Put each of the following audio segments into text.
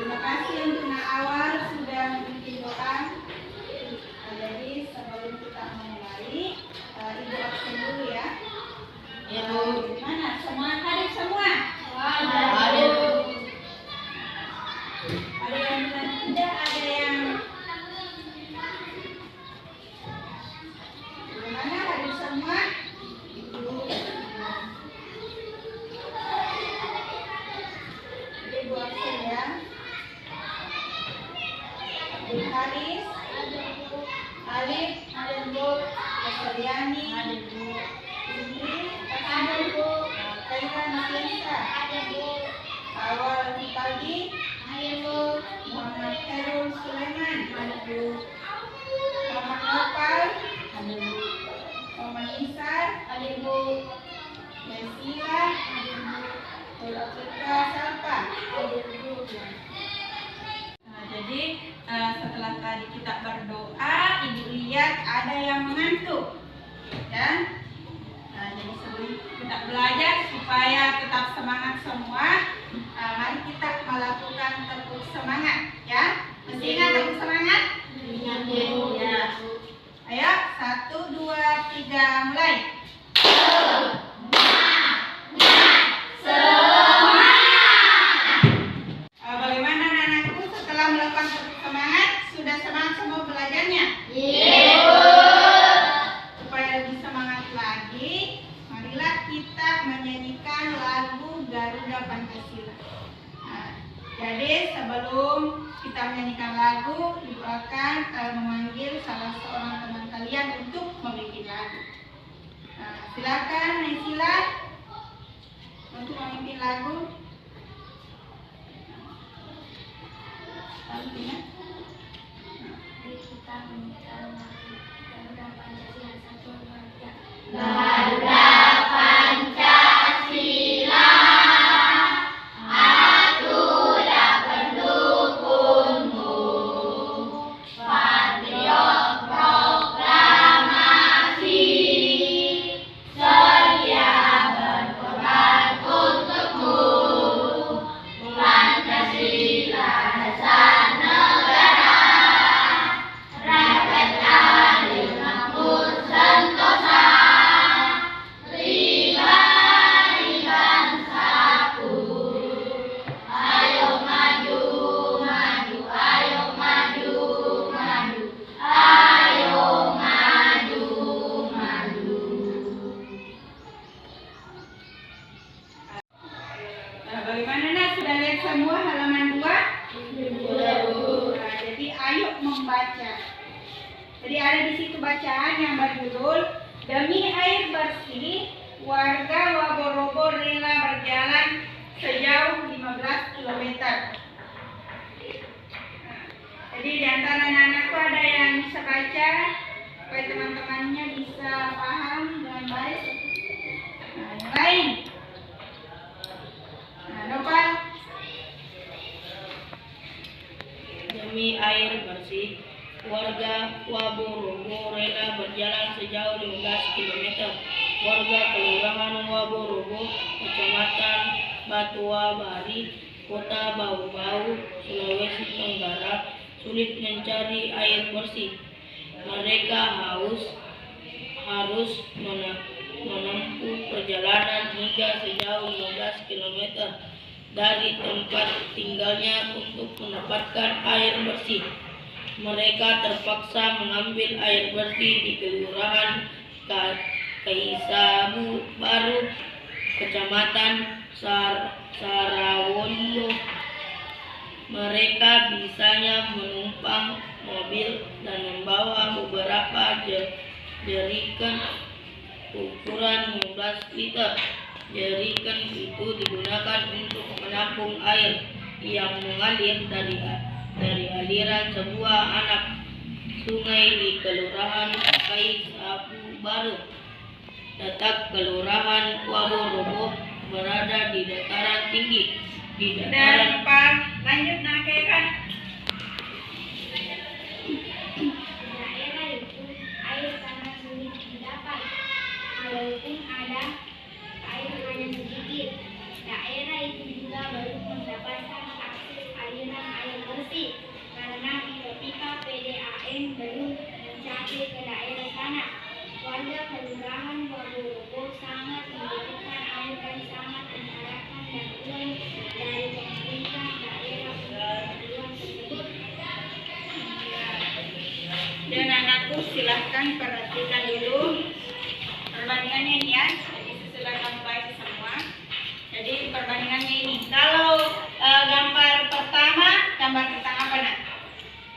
Terima kasih untuk Nak Awal sudah memimpin doa. Jadi sebelum kita memulai, Ibu absen dulu ya. Ya, Bu. Mana? Semua hadir semua? Ada. Ada yang bilang tidak, ada yang gimana? Hadir semua? Ibu absen ya. Ibu Haris, Alif, Sariani, Indri, Kaila Nafisa, Awal Pagi, Muhammad Khairul Sulaiman, Muhammad Nopal, Muhammad Nisar, Yasila, Afrika Sapa. Jadi setelah tadi kita berdoa, Ibu lihat ada yang mengantuk, ya. Jadi sebelum kita belajar supaya tetap semangat semua, mari kita melakukan tepuk semangat, ya. Masih ingat tepuk semangat? Ya. Ayo, 1, 2, 3, mulai. Bagaimana anak-anakku setelah melakukan tepuk semangat? Sudah semangat semua belajarnya? Supaya lebih semangat lagi, marilah kita menyanyikan lagu Garuda Pancasila. Jadi sebelum kita menyanyikan lagu, Ibu akan memanggil salah seorang teman kalian untuk membikin lagu. Silakan Naysila untuk memimpin lagu. Garuda Pancasila, aku tak pendukungmu, patriot proklamasi, setia berkorban untukmu, Pancasila dasar negara, rakyat adil makmur sentosa. Bagaimana nak? Sudah lihat semua halaman 2? Jadi ayo membaca. Jadi ada di situ bacaan yang berjudul Demi Air Bersih, Warga Waborobo Rela Berjalan Sejauh 15 km. Jadi di antara anak-anakku ada yang bisa baca, supaya teman-temannya bisa paham dengan baik. Yang lain. Nopal. Demi air bersih, warga Waborobo rela berjalan sejauh 15 km. Warga Kelurahan Waborobo, Kecamatan Batuabari, Kota Bau-Bau, Sulawesi Tenggara, sulit mencari air bersih. Mereka harus menempuh perjalanan hingga sejauh 15 km dari tempat tinggalnya untuk mendapatkan air bersih. Mereka terpaksa mengambil air bersih di Kelurahan Kaisabu Baru, Kecamatan Sarawoyo. Mereka bisanya menumpang mobil dan membawa beberapa jerigen ukuran 15 liter. Jerigen itu digunakan untuk menampung air yang mengalir dari aliran sebuah anak sungai di Kelurahan Kaisabu Baru. Letak Kelurahan Waborobo berada di dataran tinggi. Dan lanjut Nakera. Daerah itu air sangat sulit didapat, walaupun ada air hanya sedikit. Daerah itu juga baru mendapatkan akses aliran air mampir ke daerah sana. Warga Kelurahan Waborobo sangat membutuhkan air dan sangat mengharapkan bantuan dari pemerintah daerah untuk keperluan tersebut. Dan anakku silahkan perhatikan dulu perbandingannya ini ya. Jadi sudah kamu baca semua. Jadi perbandingannya ini. Kalau gambar pertama apa nak?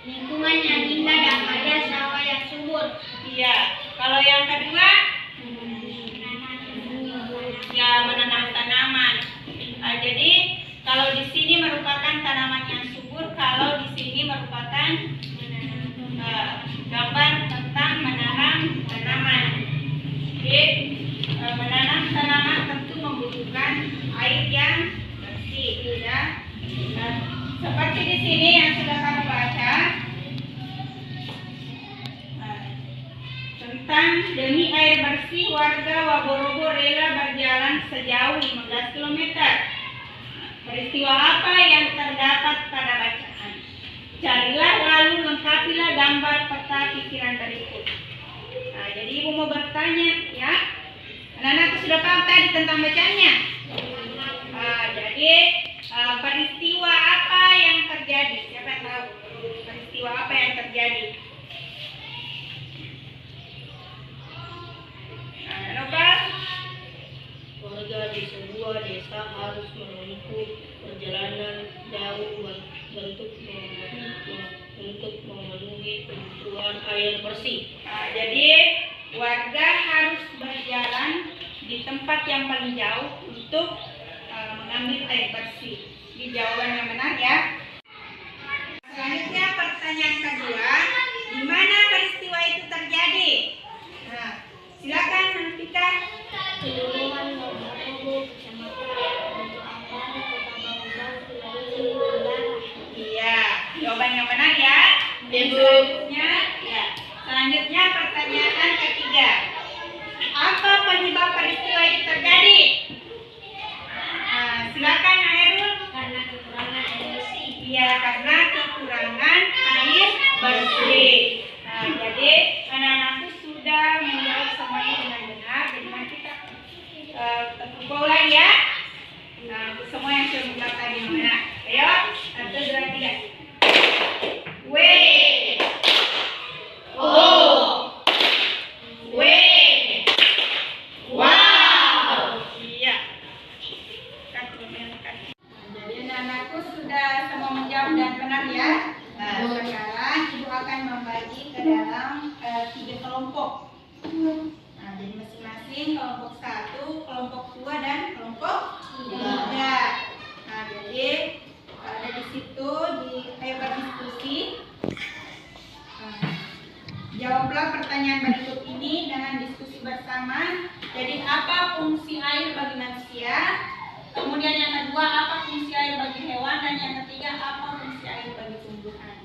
Lingkungan yang indah dan ada sawah yang subur. Iya. Kalau yang kedua, ya menanam tanaman. Jadi kalau di sini merupakan tanaman yang subur, kalau di sini merupakan gambar tentang menanam tanaman. Jadi menanam tanaman tentu membutuhkan air yang bersih, ya. Seperti di sini yang sudah kamu baca. Tentang demi air bersih, warga Waborobo rela berjalan sejauh 15 km. Peristiwa apa yang terdapat pada bacaan? Carilah lalu lengkapilah gambar peta pikiran berikut. Nah, jadi ibu mau bertanya, ya. Anak-anakku sudah paham tadi tentang bacaannya? Jadi peristiwa apa yang terjadi? Siapa tahu peristiwa apa yang terjadi? Nopal? Warga di sebuah desa harus menempuh perjalanan jauh untuk memenuhi kebutuhan air bersih. Jadi warga harus berjalan di tempat yang paling jauh untuk mengambil air bersih. Di jawaban yang benar ya. Selanjutnya pertanyaan kedua, di mana peristiwa itu terjadi? Nah, silakan nantikan. Kelurahan Waborobo, Kecamatan Batu Ampar, Kota Bawang, Sulawesi Tenggara. Iya, jawaban yang benar ya. Dan selanjutnya pertanyaan ketiga. Apa penyebab peristiwa itu terjadi? Silakan Airul. Karena kekurangan air bersih. Iya, karena kekurangan air bersih. Jadi anak-anakku sudah menjawab semuanya dengan benar. Jadi mari kita kumpul lagi ya. Semua yang sudah menjawab tadi benar. Ayo, 1, 2, 3. W O W Wow. Iya. Jadi anak-anakku sudah semua menjawab dan benar ya. Nah, sekarang ibu akan membagi ke dalam 3 kelompok. Nah, jadi masing-masing kelompok 1, kelompok 2 dan kelompok 3. Nah, jadi ada di situ ayo berdiskusi. Jawablah pertanyaan berikut ini dengan diskusi bersama. Jadi apa fungsi air bagi manusia? Kemudian yang kedua, apa fungsi air bagi hewan? Dan yang ketiga, apa fungsi air bagi tumbuhan?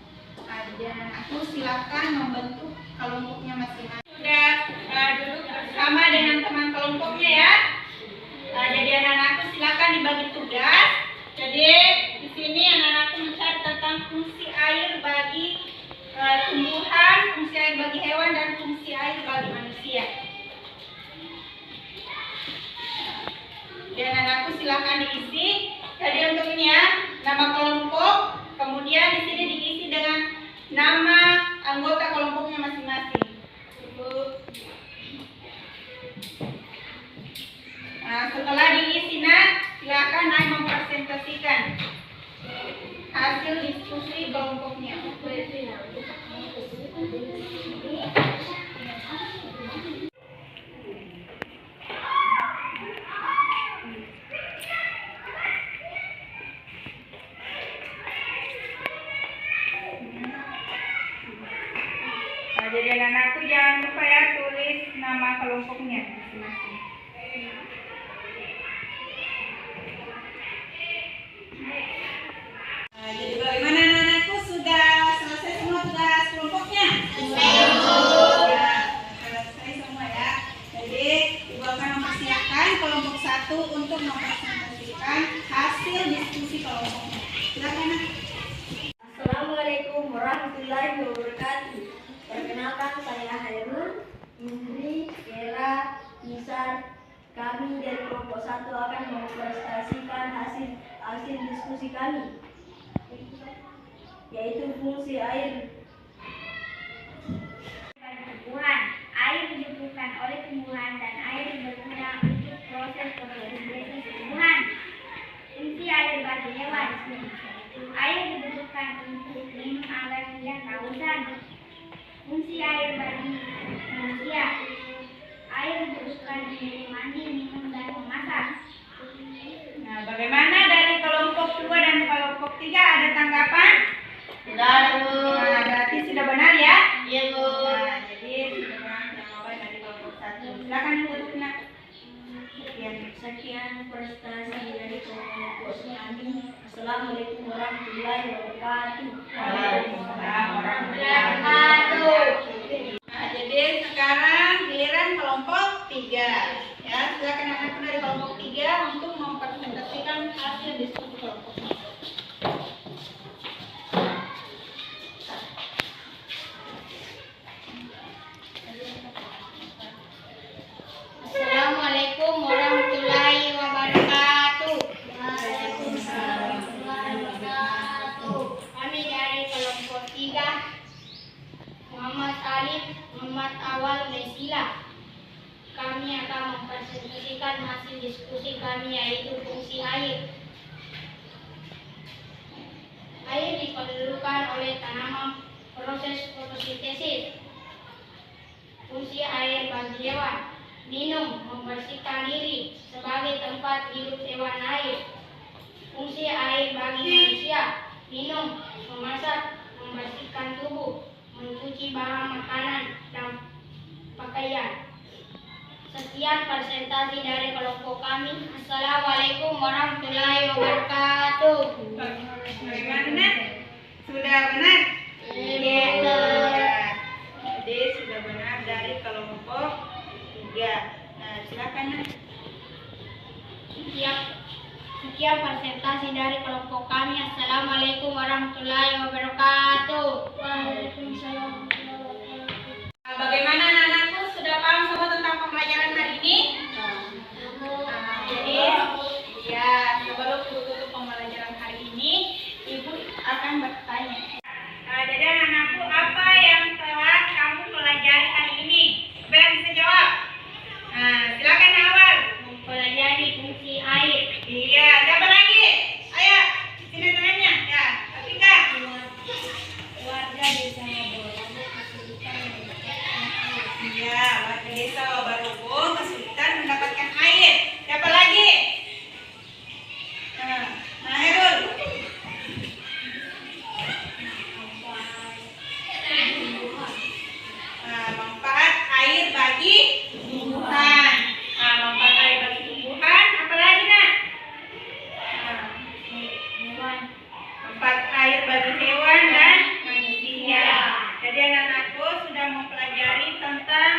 Dan aku silakan membentuk kelompoknya masing-masing. Sudah duduk bersama dengan teman kelompoknya ya. Jadi anak-anakku silakan dibagi tugas. Jadi di sini anak-anakku mencari tentang fungsi air bagi tumbuhan, fungsi air bagi hewan, dan fungsi air bagi manusia. Dan anakku silakan diisi. Jadi untuk ini ya, nama kelompok, kemudian di sini diisi dengan nama anggota kelompoknya masing-masing. Nah, setelah diisi silakan naik mempresentasikan hasil diskusi kelompoknya. Nah, jadi anak-anakku jangan lupa ya tulis nama kelompoknya masing-masing. Nah, jadi bagaimana anak-anakku, sudah selesai semua tugas kelompoknya? Ya, selesai semua ya. Jadi ibu akan mempersiapkan kelompok 1 untuk mempresentasikan hasil diskusi kelompoknya. Silakan. Assalamualaikum warahmatullahi wabarakatuh. Perkenalkan saya diskusi kami, yaitu fungsi air. Tumbuhan. Air dibutuhkan oleh tumbuhan dan air berguna untuk proses fotosintesa tumbuhan. Fungsi air bagi hewan. Air dibutuhkan untuk minum agar tidak kehausan. Fungsi air bagi manusia. Air dibutuhkan untuk mandi, minum, dan memasak. Nah, bagaimana dari kelompok 2 dan kelompok 3 ada tanggapan? Sudah ada, Bu. Nah, berarti sudah benar ya? Iya, Bu. Nah, jadi sudah benar jawaban dari kelompok 1. Silakan Bu Lukna. Sekian prestasi dari kelompok kami. Assalamualaikum warahmatullahi wabarakatuh. Waalaikumsalam warahmatullahi Wabarakatuh. Nah, jadi sekarang giliran kelompok 3. Ya, silakan anak-anak dari kelompok 3 untuk mempresentasikan hasil diskusi kelompok. Assalamualaikum warahmatullahi wabarakatuh. Kami dari kelompok 3, Muhammad Alif, Muhammad Awal, Mesila. Kami akan mempresentasikan hasil diskusi kami, yaitu fungsi air. Air diperlukan oleh tanaman proses fotosintesis. Fungsi air bagi hewan: minum, membersihkan diri sebagai tempat hidup hewan air. Fungsi air bagi manusia: minum, memasak, membersihkan tubuh, mencuci bahan makanan dan pakaian. Sekian presentasi dari kelompok kami. Assalamualaikum warahmatullahi wabarakatuh. Bagaimana? Sudah benar? Iya. Jadi sudah benar dari kelompok 3. Nah, silakan. Nak. Sekian presentasi dari kelompok kami. Assalamualaikum warahmatullahi wabarakatuh. Waalaikumsalam warahmatullahi wabarakatuh. Bagaimana anak-anakku sudah paham semua tentang pembelajaran hari ini? Jadi, ya sebelum tutup pembelajaran hari ini, Ibu akan bertanya. Jadi anak-anakku, apa yang telah kamu pelajari hari ini? Siapa yang bisa jawab? Nah, silakan awal. Mempelajari fungsi air. Iya, siapa lagi? Ayo, sini tangannya. Ya, Atika. Warga desa Ngaborobo kesulitan mendapatkan air. Iya, warga desa Wabarogo kesulitan mendapatkan air. Siapa lagi? Nah, Herul. Nah, manfaat air bagi tumbuhan. Nah, manfaat air bagi tumbuhan. Apa lagi, Nak? Nah, Hewan. manfaat air bagi hewan dan manusia. Jadi anak-anakku sudah mempelajari tentang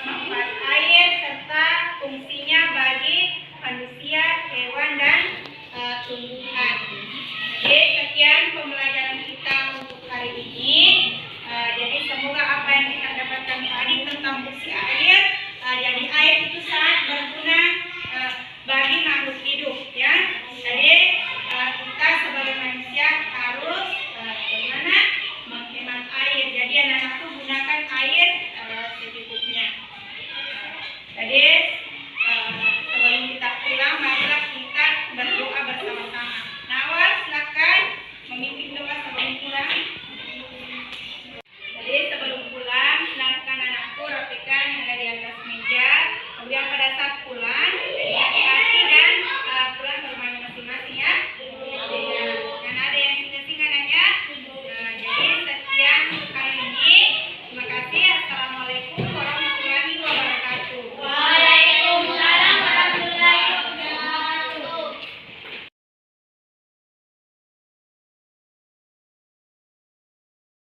manfaat air serta fungsinya bagi manusia, hewan dan tumbuhan. Jadi sekian pembelajaran kita untuk hari ini. Jadi semoga apa yang kita dapatkan tadi tentang fungsi air, jadi air itu sangat berguna bagi makhluk hidup, ya. Jadi kita sebagai manusia harus bagaimana menghemat air. Jadi anak-anakku gunakan air secukupnya. Jadi sebelum kita pulang, marilah kita berdoa bersama-sama. Nawal, silakan memimpin doa sebelum pulang. Jadi sebelum pulang, silakan anakku rapikan yang ada di atas meja. Kemudian pada saat pulang,